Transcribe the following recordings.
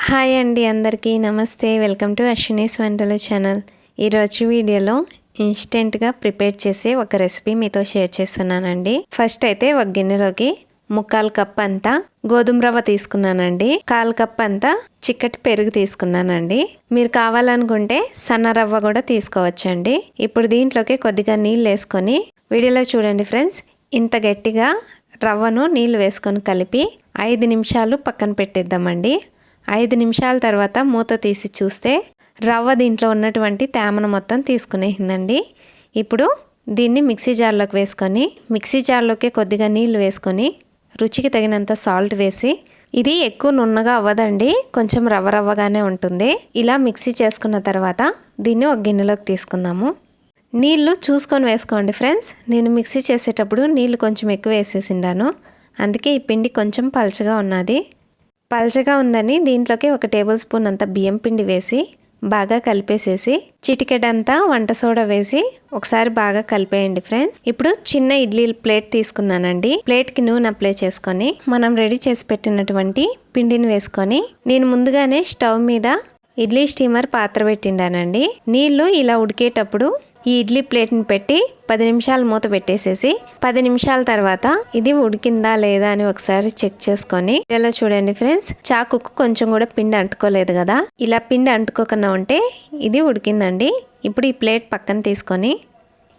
Hi అండి, అందరికీ నమస్తే. వెల్కమ్ టు అశ్వినీస్ వంటలు ఛానల్. ఈరోజు వీడియోలో ఇన్స్టెంట్గా ప్రిపేర్ చేసే ఒక రెసిపీ మీతో షేర్ చేస్తున్నానండి. ఫస్ట్ అయితే ఒక గిన్నెలోకి 3/4 కప్ అంతా గోధుమ రవ్వ తీసుకున్నానండి. 1/4 కప్ అంతా చిక్కటి పెరుగు తీసుకున్నానండి. మీరు కావాలనుకుంటే సన్న రవ్వ కూడా తీసుకోవచ్చండి. ఇప్పుడు దీంట్లోకి కొద్దిగా నీళ్ళు వేసుకొని, వీడియోలో చూడండి ఫ్రెండ్స్, ఇంత గట్టిగా రవ్వను నీళ్ళు వేసుకొని కలిపి 5 నిమిషాలు పక్కన పెట్టేద్దామండి. 5 నిమిషాల తర్వాత మూత తీసి చూస్తే రవ్వ దీంట్లో ఉన్నటువంటి తేమను మొత్తం తీసుకునేసిందండి. ఇప్పుడు దీన్ని మిక్సీ జార్లోకి వేసుకొని, మిక్సీ జార్లోకి కొద్దిగా నీళ్ళు వేసుకొని, రుచికి తగినంత సాల్ట్ వేసి, ఇది ఎక్కువ నున్నగా అవ్వదండి, కొంచెం రవ్వ రవ్వగానే ఉంటుంది. ఇలా మిక్సీ చేసుకున్న తర్వాత దీన్ని ఒక గిన్నెలోకి తీసుకుందాము. నీళ్ళు చూసుకొని వేసుకోండి ఫ్రెండ్స్. నేను మిక్సీ చేసేటప్పుడు నీళ్ళు కొంచెం ఎక్కువ వేసేసిండాను, అందుకే ఈ పిండి కొంచెం పలచగా ఉన్నది. పలచగా ఉందని దీంట్లోకి 1 టేబుల్ స్పూన్ అంత బియ్యం పిండి వేసి బాగా కలిపేసేసి, చిటికెడంతా వంట సోడా వేసి ఒకసారి బాగా కలిపేయండి ఫ్రెండ్స్. ఇప్పుడు చిన్న ఇడ్లీ ప్లేట్ తీసుకున్నానండి. ప్లేట్కి నూనె అప్లై చేసుకొని మనం రెడీ చేసి పెట్టినటువంటి పిండిని వేసుకొని, నేను ముందుగానే స్టవ్ మీద ఇడ్లీ స్టీమర్ పాత్ర పెట్టిండానండి. నీళ్లు ఇలా ఉడికేటప్పుడు ఈ ఇడ్లీ ప్లేట్ని పెట్టి 10 నిమిషాలు మూత పెట్టేసేసి, 10 నిమిషాల తర్వాత ఇది ఉడికిందా లేదా అని ఒకసారి చెక్ చేసుకొని, ఇలా చూడండి ఫ్రెండ్స్, చాకుకు కొంచెం కూడా పిండి అంటుకోలేదు కదా, ఇలా పిండి అంటుకోకుండా ఉంటే ఇది ఉడికిందండి. ఇప్పుడు ఈ ప్లేట్ పక్కన తీసుకొని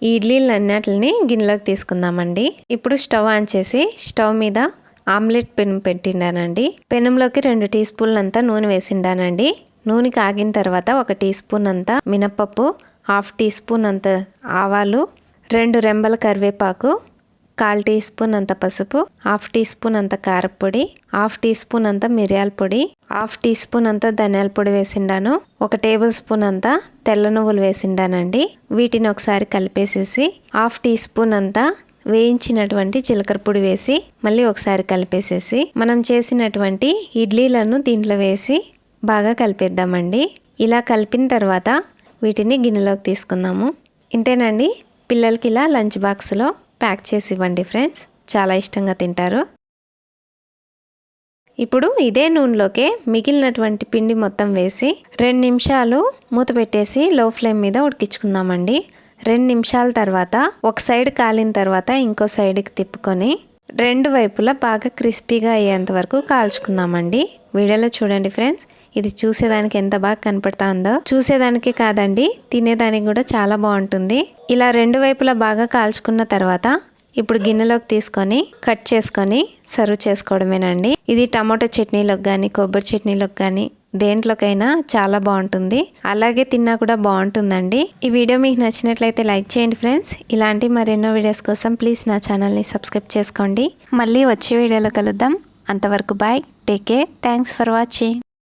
ఈ ఇడ్లీలు అన్నిటిని గిన్నెలోకి తీసుకుందామండి. ఇప్పుడు స్టవ్ ఆన్ చేసి స్టవ్ మీద ఆమ్లెట్ పెనం పెట్టిండానండి. పెనంలోకి 2 టీ స్పూన్లు అంతా నూనె వేసిండానండి. నూనె కాగిన తర్వాత 1 టీ స్పూన్ అంతా మినపప్పు, 1/2 టీ స్పూన్ అంత ఆవాలు, 2 రెమ్మల కరివేపాకు, 1/4 టీ స్పూన్ అంత పసుపు, 1/2 టీ స్పూన్ అంత కారపొడి, 1/2 టీ స్పూన్ అంత మిరియాల పొడి, 1/2 టీ స్పూన్ అంత ధనియాల పొడి వేసిండాను. 1 టేబుల్ స్పూన్ అంత తెల్ల నువ్వులు వేసిండానండి. వీటిని ఒకసారి కలిపేసేసి 1/2 టీ స్పూన్ అంతా వేయించినటువంటి జీలకర్ర పొడి వేసి మళ్ళీ ఒకసారి కలిపేసేసి, మనం చేసినటువంటి ఇడ్లీలను దీంట్లో వేసి బాగా కలిపేద్దామండి. ఇలా కలిపిన తర్వాత వీటిని గిన్నెలోకి తీసుకుందాము. ఇంతేనండి, పిల్లలకి ఇలా లంచ్ బాక్స్లో ప్యాక్ చేసి ఇవ్వండి ఫ్రెండ్స్, చాలా ఇష్టంగా తింటారు. ఇప్పుడు ఇదే నూనెలోకే మిగిలినటువంటి పిండి మొత్తం వేసి 2 నిమిషాలు మూత పెట్టేసి లో ఫ్లేమ్ మీద ఉడికించుకుందామండి. 2 నిమిషాల తర్వాత ఒక సైడ్ కాలిన తర్వాత ఇంకో సైడ్కి తిప్పుకొని 2 వైపులా బాగా క్రిస్పీగా అయ్యేంత వరకు కాల్చుకుందామండి. వీడియోలో చూడండి ఫ్రెండ్స్, ఇది చూసేదానికి ఎంత బాగా కనపడుతుందో, చూసేదానికి కాదండి తినేదానికి కూడా చాలా బాగుంటుంది. ఇలా 2 వైపులా బాగా కాల్చుకున్న తర్వాత ఇప్పుడు గిన్నెలోకి తీసుకొని కట్ చేసుకొని సర్వ్ చేసుకోవడమేనండి. ఇది టమాటో చట్నీలోకి కానీ, కొబ్బరి చట్నీలోకి కానీ, దేంట్లోకైనా చాలా బాగుంటుంది. అలాగే తిన్నా కూడా బాగుంటుందండి. ఈ వీడియో మీకు నచ్చినట్లయితే లైక్ చేయండి ఫ్రెండ్స్. ఇలాంటి మరెన్నో వీడియోస్ కోసం ప్లీజ్ నా ఛానల్ని సబ్స్క్రైబ్ చేసుకోండి. మళ్ళీ వచ్చే వీడియోలో కలుద్దాం. అంతవరకు bye, take care, thanks for watching.